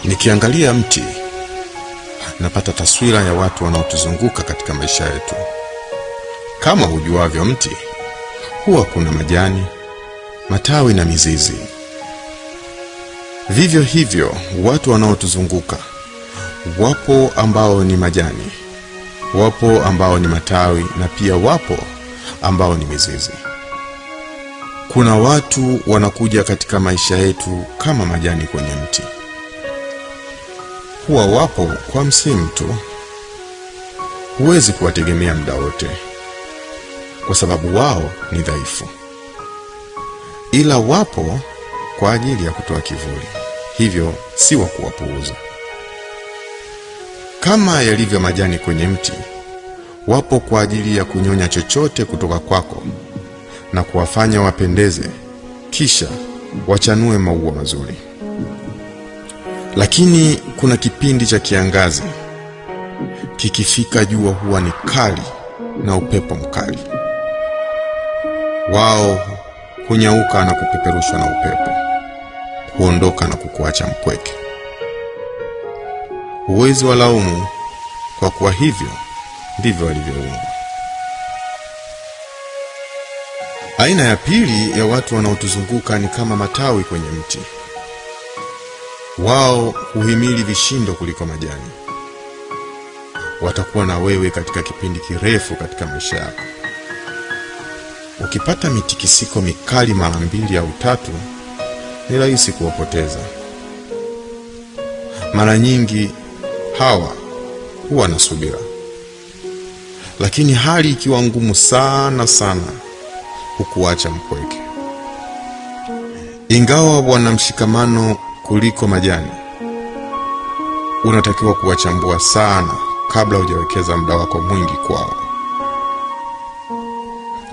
Nikiangalia mti, napata taswira ya watu wanaotuzunguka katika maisha yetu. Kama hujuavyo, mti huwa kuna majani, matawi na mizizi. Vivyo hivyo, watu wanaotuzunguka, wapo ambao ni majani, wapo ambao ni matawi, na pia wapo ambao ni mizizi. Kuna watu wanakuja katika maisha yetu kama majani kwenye mti. Huwa wapo kwa msimu tu. Huwezi kuwategemea muda wote, kwa sababu wao ni dhaifu. Ila wapo kwa ajili ya kutoa kivuli, hivyo si wa kuwapuuza. Kama yalivyo majani kwenye mti, wapo kwa ajili ya kunyonya chochote kutoka kwako na kuwafanya wapendeze, kisha wachanue maua mazuri. Lakini kuna kipindi cha kiangazi. Kikifika, jua huwa ni kali na upepo mkali. Wao hunyauka na kupeperushwa na upepo, huondoka na kukuacha mpweke. Huwezi walaumu, kwa kuwa hivyo ndivyo walivyoumbwa. Aina ya pili ya watu wanaotuzunguka ni kama matawi kwenye mti. Wao huhimili vishindo kuliko majani. Watakuwa na wewe katika kipindi kirefu katika maisha yako. Ukipata mitikisiko mikali mara 2 au 3, ni rahisi kuwapoteza. Mara nyingi hawa huwa na subira, lakini hali ikiwa ngumu sana hukuacha mpweke. Ingawa wana mshikamano kuliko majani, unatakiwa kuwachambua sana kabla hujawekeza muda wako mwingi kwao.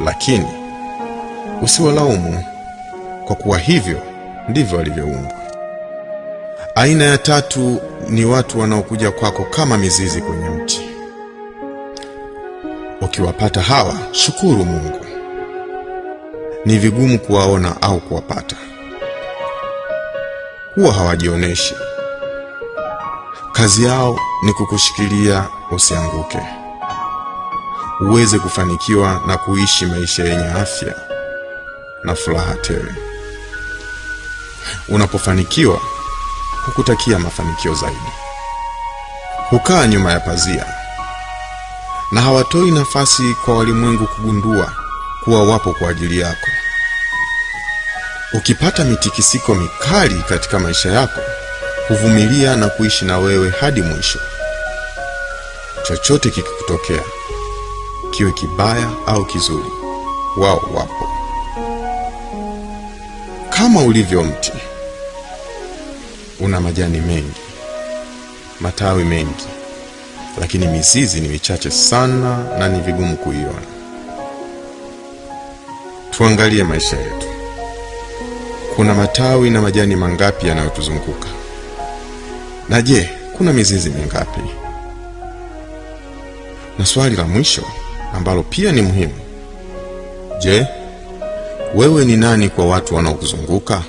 Lakini usiwalaumu, kwa kuwa hivyo ndivyo walivyoumbwa. Aina ya tatu ni watu wanaokuja kwako kama mizizi kwenye mti. Ukiwapata hawa, shukuru Mungu. Ni vigumu kuwaona au kuwapata. Huwa hawajioneshi. Kazi yao ni kukushikilia usianguke, uweze kufanikiwa na kuishi maisha yenye afya na furaha tele. Unapofanikiwa, hukutakia mafanikio zaidi. Hukaa nyuma ya pazia, na hawatoi nafasi kwa walimwengu kugundua kuwa wapo kwa ajili yako. Ukipata mitikisiko mikali katika maisha yako, huvumilia na kuishi na wewe hadi mwisho. Chochote kikikutokea, kiwe kibaya au kizuri, wao wapo. Kama ulivyo mti, una majani mengi, matawi mengi, lakini mizizi ni michache sana na ni vigumu kuiona. Tuangalie maisha yetu. Kuna matawi na majani mangapi yanayotuzunguka? Na je, kuna mizizi mingapi? Na swali la mwisho ambalo pia ni muhimu: je, wewe ni nani kwa watu wanaokuzunguka?